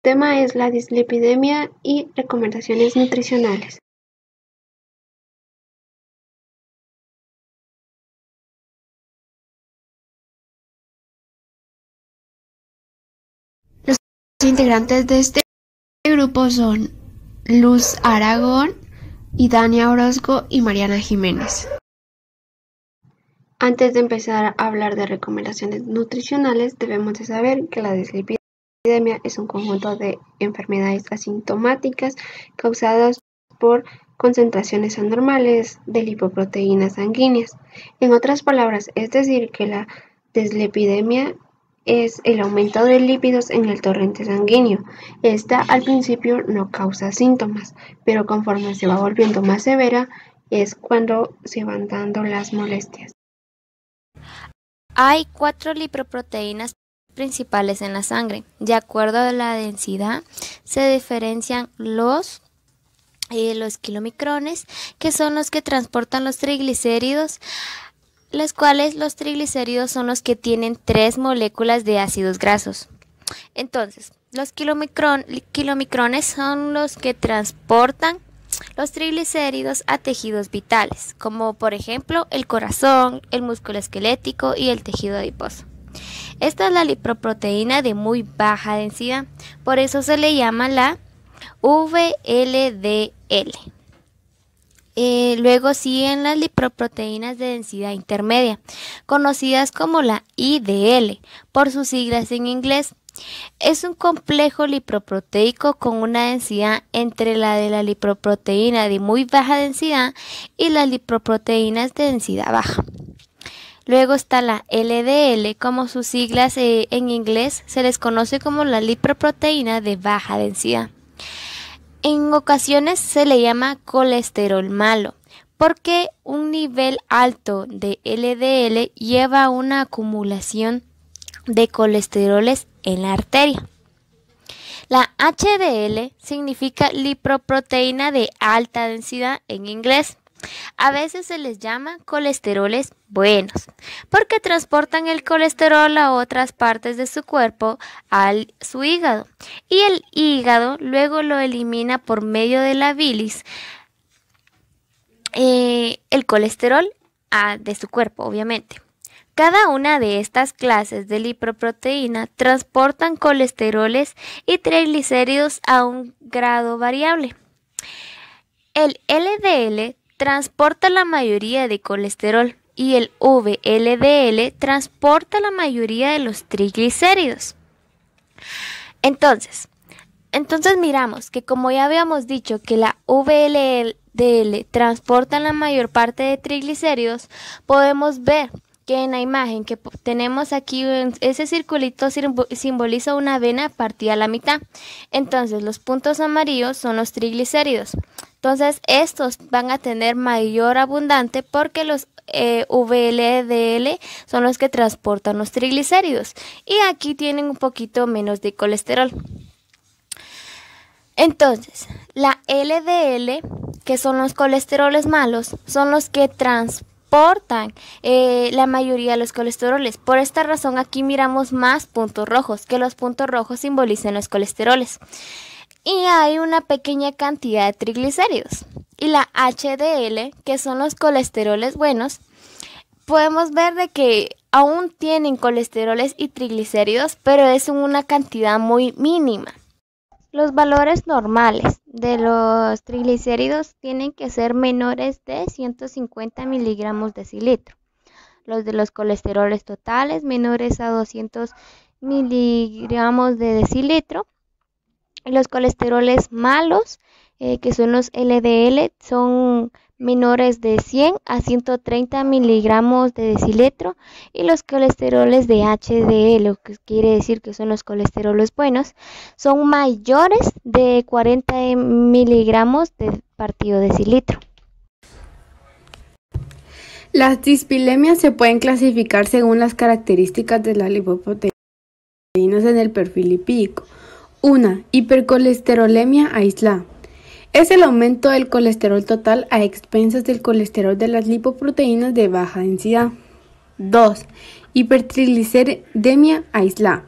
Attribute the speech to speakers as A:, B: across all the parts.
A: El tema es la dislipidemia y recomendaciones nutricionales. Los integrantes de este grupo son Luz Aragón y Dania Orozco y Mariana Jiménez. Antes de empezar a hablar de recomendaciones nutricionales, debemos de saber que la dislipidemia es un conjunto de enfermedades asintomáticas causadas por concentraciones anormales de lipoproteínas sanguíneas. En otras palabras, es decir, que la dislipidemia es el aumento de lípidos en el torrente sanguíneo. Esta al principio no causa síntomas, pero conforme se va volviendo más severa es cuando se van dando las molestias.
B: Hay 4 lipoproteínas principales en la sangre. De acuerdo a la densidad, se diferencian los kilomicrones, que son los que transportan los triglicéridos, los cuales los triglicéridos son los que tienen 3 moléculas de ácidos grasos. Entonces, los kilomicrones son los que transportan los triglicéridos a tejidos vitales, como por ejemplo el corazón, el músculo esquelético y el tejido adiposo. Esta es la lipoproteína de muy baja densidad, por eso se le llama la VLDL. Luego siguen las lipoproteínas de densidad intermedia, conocidas como la IDL, por sus siglas en inglés. Es un complejo lipoproteico con una densidad entre la de la lipoproteína de muy baja densidad y las lipoproteínas de densidad baja. Luego está la LDL, como sus siglas en inglés se les conoce como la lipoproteína de baja densidad. En ocasiones se le llama colesterol malo, porque un nivel alto de LDL lleva a una acumulación de colesteroles en la arteria. La HDL significa lipoproteína de alta densidad en inglés. A veces se les llama colesteroles buenos, porque transportan el colesterol a otras partes de su cuerpo, a su hígado, y el hígado luego lo elimina por medio de la bilis, el colesterol de su cuerpo, obviamente. Cada una de estas clases de lipoproteína transportan colesteroles y triglicéridos a un grado variable. El LDL transporta la mayoría de colesterol y el VLDL transporta la mayoría de los triglicéridos. Entonces miramos que, como ya habíamos dicho que la VLDL transporta la mayor parte de triglicéridos, podemos ver que en la imagen que tenemos aquí, ese circulito simboliza una vena partida a la mitad. Entonces los puntos amarillos son los triglicéridos. Entonces estos van a tener mayor abundante porque los VLDL son los que transportan los triglicéridos. Y aquí tienen un poquito menos de colesterol. Entonces, la LDL, que son los colesteroles malos, son los que transportan la mayoría de los colesteroles. Por esta razón aquí miramos más puntos rojos, que los puntos rojos simbolizan los colesteroles. Y hay una pequeña cantidad de triglicéridos. Y la HDL, que son los colesteroles buenos, podemos ver de que aún tienen colesteroles y triglicéridos, pero es una cantidad muy mínima. Los valores normales de los triglicéridos tienen que ser menores de 150 miligramos decilitro. Los de los colesteroles totales menores a 200 miligramos de decilitro. Los colesteroles malos, que son los LDL, son menores de 100 a 130 miligramos de decilitro, y los colesteroles de HDL, lo que quiere decir que son los colesteroles buenos, son mayores de 40 miligramos de partido decilitro.
C: Las dislipidemias se pueden clasificar según las características de las lipoproteínas en el perfil lipídico. 1. Hipercolesterolemia aislada. Es el aumento del colesterol total a expensas del colesterol de las lipoproteínas de baja densidad. 2. Hipertrigliceridemia aislada.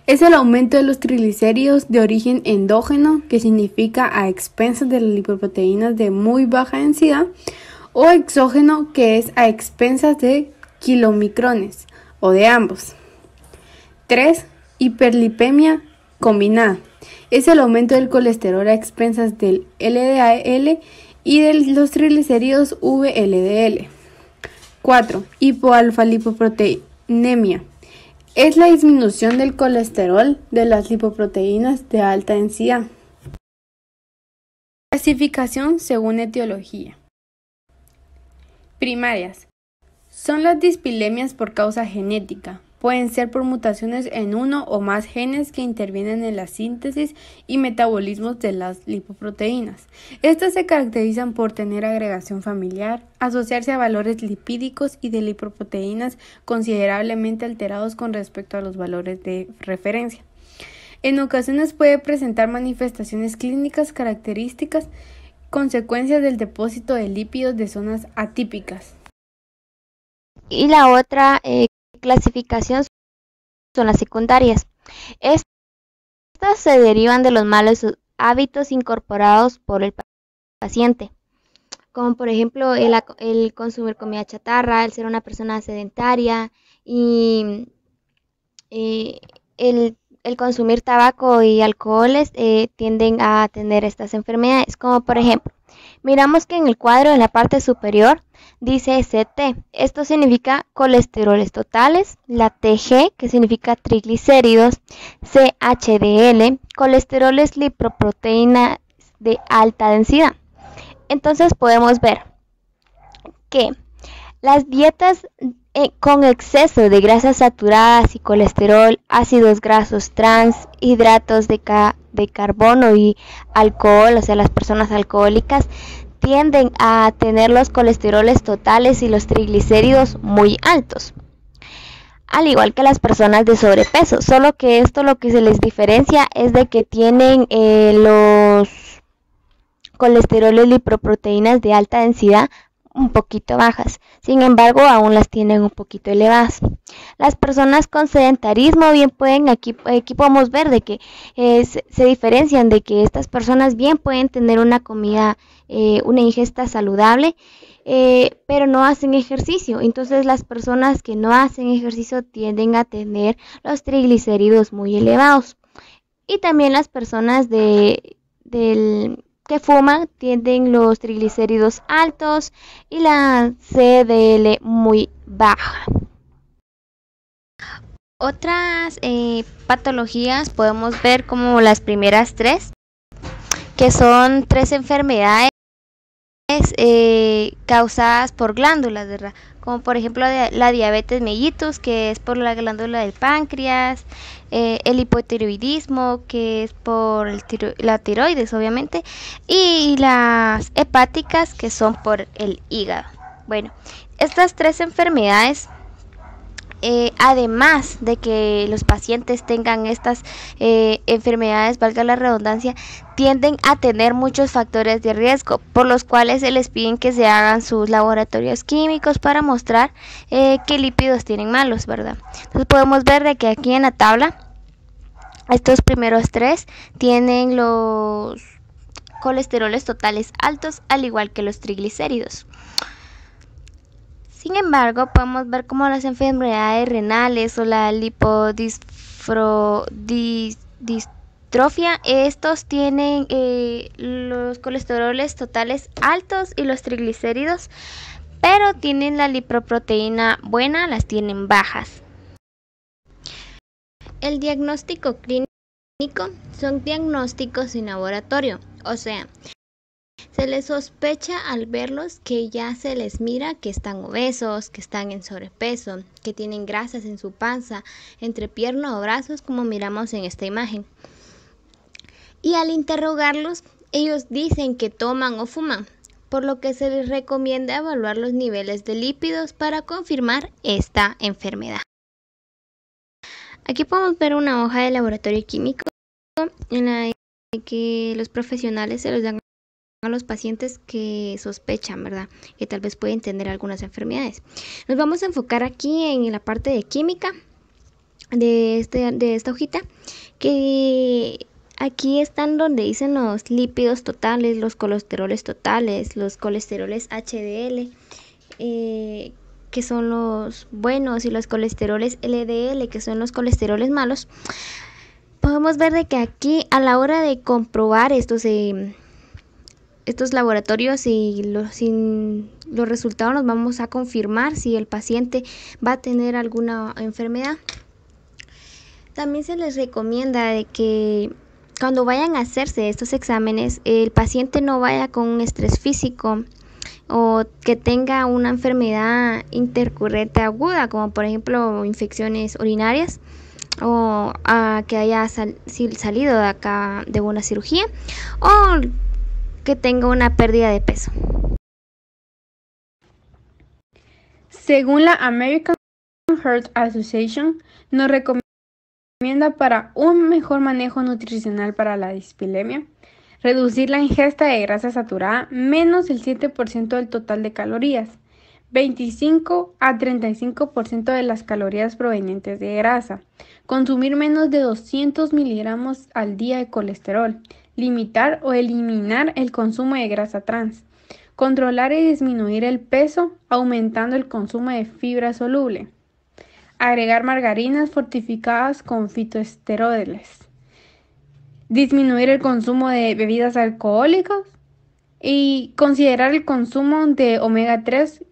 C: Es el aumento de los triglicéridos de origen endógeno, que significa a expensas de las lipoproteínas de muy baja densidad, o exógeno, que es a expensas de kilomicrones, o de ambos. 3. Hiperlipemia combinada. Es el aumento del colesterol a expensas del LDL y de los triglicéridos VLDL. 4. Hipoalfa-lipoproteinemia. Es la disminución del colesterol de las lipoproteínas de alta densidad. Clasificación según etiología. Primarias. Son las dispilemias por causa genética. Pueden ser por mutaciones en uno o más genes que intervienen en la síntesis y metabolismo de las lipoproteínas. Estas se caracterizan por tener agregación familiar, asociarse a valores lipídicos y de lipoproteínas considerablemente alterados con respecto a los valores de referencia. En ocasiones puede presentar manifestaciones clínicas características, consecuencias del depósito de lípidos de zonas atípicas.
B: Y la otra clasificación son las secundarias. Estas se derivan de los malos hábitos incorporados por el paciente, como por ejemplo el consumir comida chatarra, el ser una persona sedentaria y el consumir tabaco y alcoholes tienden a tener estas enfermedades, como por ejemplo, miramos que en el cuadro de la parte superior dice CT, esto significa colesteroles totales, la TG, que significa triglicéridos, CHDL, colesteroles lipoproteínas de alta densidad. Entonces podemos ver que las dietas con exceso de grasas saturadas y colesterol, ácidos grasos trans, hidratos de carbono y alcohol, o sea, las personas alcohólicas, tienden a tener los colesteroles totales y los triglicéridos muy altos, al igual que las personas de sobrepeso, solo que esto lo que se les diferencia es de que tienen los colesteroles lipoproteínas de alta densidad un poquito bajas, sin embargo aún las tienen un poquito elevadas. Las personas con sedentarismo bien pueden, aquí podemos ver de que se diferencian de que estas personas bien pueden tener una comida, una ingesta saludable, pero no hacen ejercicio. Entonces las personas que no hacen ejercicio tienden a tener los triglicéridos muy elevados. Y también las personas que fuman tienen los triglicéridos altos y la CDL muy baja. Otras patologías podemos ver como las primeras tres, que son 3 enfermedades causadas por glándulas, ¿verdad? Como por ejemplo la diabetes mellitus, que es por la glándula del páncreas, el hipotiroidismo, que es por la tiroides, obviamente, y las hepáticas, que son por el hígado. Bueno, estas 3 enfermedades, además de que los pacientes tengan estas enfermedades, valga la redundancia, tienden a tener muchos factores de riesgo, por los cuales se les piden que se hagan sus laboratorios químicos para mostrar qué lípidos tienen malos, ¿verdad? Entonces podemos ver de que aquí en la tabla, estos primeros 3 tienen los colesteroles totales altos, al igual que los triglicéridos. Sin embargo, podemos ver como las enfermedades renales o la lipodistrofia, estos tienen los colesteroles totales altos y los triglicéridos, pero tienen la lipoproteína buena, las tienen bajas. El diagnóstico clínico son diagnósticos en laboratorio, o sea, se les sospecha al verlos que ya se les mira que están obesos, que están en sobrepeso, que tienen grasas en su panza, entrepierna o brazos, como miramos en esta imagen. Y al interrogarlos, ellos dicen que toman o fuman, por lo que se les recomienda evaluar los niveles de lípidos para confirmar esta enfermedad. Aquí podemos ver una hoja de laboratorio químico en la que los profesionales se los dan a los pacientes que sospechan, ¿verdad?, que tal vez pueden tener algunas enfermedades. Nos vamos a enfocar aquí en la parte de química. de esta hojita, que aquí están donde dicen los lípidos totales, los colesteroles totales, los colesteroles HDL, que son los buenos, y los colesteroles LDL, que son los colesteroles malos. Podemos ver de que aquí, a la hora de comprobar estos laboratorios y los resultados, nos vamos a confirmar si el paciente va a tener alguna enfermedad. También se les recomienda de que cuando vayan a hacerse estos exámenes, el paciente no vaya con un estrés físico o que tenga una enfermedad intercurrente aguda, como por ejemplo infecciones urinarias, o que haya salido de acá de una cirugía, o que tenga una pérdida de peso.
C: Según la American Heart Association, nos recomienda para un mejor manejo nutricional para la dispilemia, reducir la ingesta de grasa saturada menos el 7% del total de calorías, 25 a 35% de las calorías provenientes de grasa, consumir menos de 200 miligramos al día de colesterol, limitar o eliminar el consumo de grasa trans, controlar y disminuir el peso aumentando el consumo de fibra soluble, agregar margarinas fortificadas con fitoesteroides, disminuir el consumo de bebidas alcohólicas y considerar el consumo de omega 3,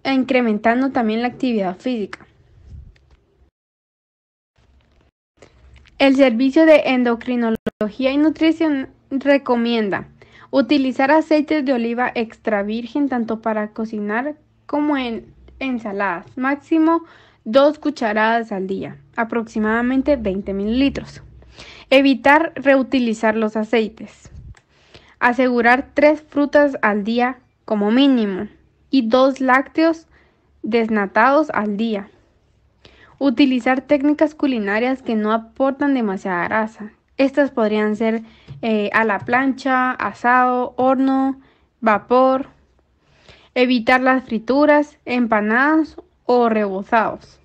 C: incrementando también la actividad física. El Servicio de Endocrinología y Nutrición recomienda utilizar aceites de oliva extra virgen tanto para cocinar como en ensaladas, máximo 2 cucharadas al día, aproximadamente 20 mililitros. Evitar reutilizar los aceites. Asegurar 3 frutas al día como mínimo y 2 lácteos desnatados al día. Utilizar técnicas culinarias que no aportan demasiada grasa. Estas podrían ser a la plancha, asado, horno, vapor. Evitar las frituras, empanadas o rebozados.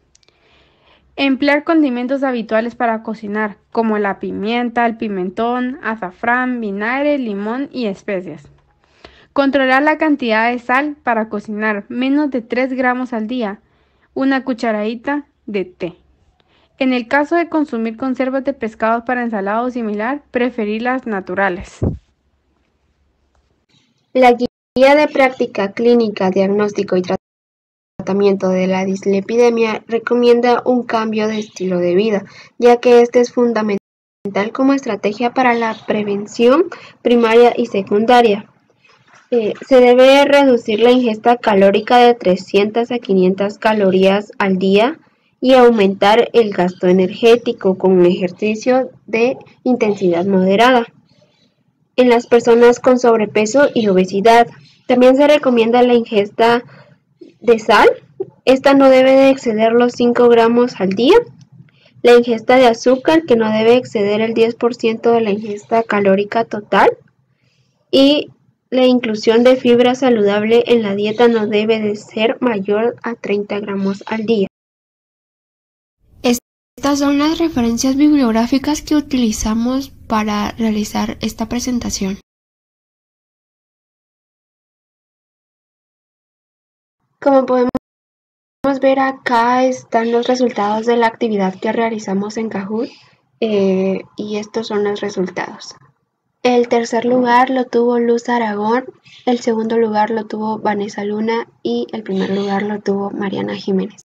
C: Emplear condimentos habituales para cocinar, como la pimienta, el pimentón, azafrán, vinagre, limón y especias. Controlar la cantidad de sal para cocinar, menos de 3 gramos al día, una cucharadita de té. En el caso de consumir conservas de pescados para ensalada o similar, preferir las naturales.
A: La Guía de Práctica Clínica, Diagnóstico y Tratamiento de la Dislipidemia recomienda un cambio de estilo de vida, ya que este es fundamental como estrategia para la prevención primaria y secundaria. Se debe reducir la ingesta calórica de 300 a 500 calorías al día y aumentar el gasto energético con un ejercicio de intensidad moderada. En las personas con sobrepeso y obesidad, también se recomienda la ingesta de sal. Esta no debe de exceder los 5 gramos al día. La ingesta de azúcar, que no debe exceder el 10% de la ingesta calórica total. Y la inclusión de fibra saludable en la dieta no debe de ser mayor a 30 gramos al día. Estas son las referencias bibliográficas que utilizamos para realizar esta presentación. Como podemos ver, acá están los resultados de la actividad que realizamos en Kahoot, y estos son los resultados. El tercer lugar lo tuvo Luz Aragón, el segundo lugar lo tuvo Vanessa Luna y el primer lugar lo tuvo Mariana Jiménez.